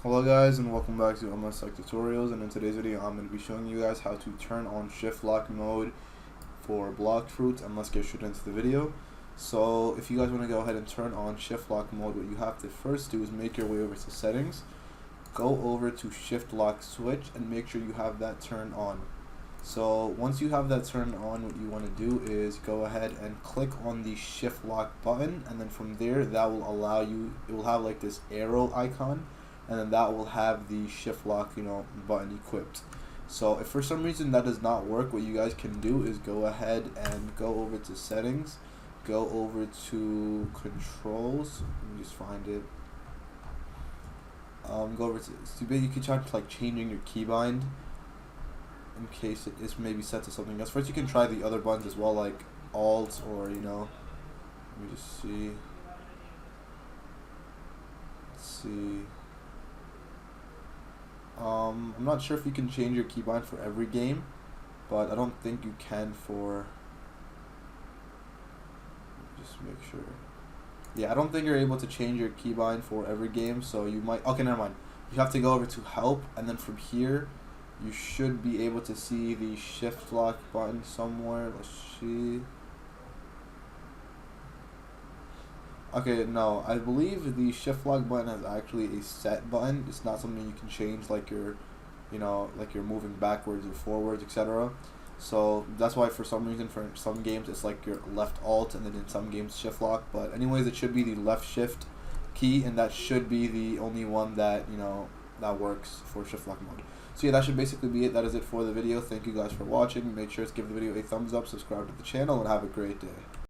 Hello guys, and welcome back to MS Tech Tutorials, and in today's video I'm going to be showing you guys how to turn on shift lock mode for BloxFruits, and let's get straight into the video. So if you guys want to go ahead and turn on shift lock mode, what you have to first do is make your way over to settings, go over to shift lock switch, and make sure you have that turned on. So once you have that turned on, what you want to do is go ahead and click on the shift lock button, and then from there that will allow you, it will have like this arrow icon, and then that will have the shift lock button equipped. So if for some reason that does not work, what you guys can do is go ahead and go over to settings, go over to controls, let me just find it, go over to, you can try like changing your keybind in case it is maybe set to something else. First you can try the other buttons as well, like alt, or let me just see, let's see. I'm not sure if you can change your keybind for every game, but I don't think you can for, just make sure. Yeah, I don't think you're able to change your keybind for every game, so you might, okay, never mind. You have to go over to help, and then from here you should be able to see the shift lock button somewhere. Let's see. Okay, no, I believe the shift lock button is actually a set button. It's not something you can change, like you're, like you're moving backwards or forwards, etc. So that's why for some reason for some games it's like your left alt, and then in some games shift lock. But anyways, it should be the left shift key, and that should be the only one that that works for shift lock mode. So yeah, that should basically be it. That is it for the video. Thank you guys for watching. Make sure to give the video a thumbs up, subscribe to the channel, and have a great day.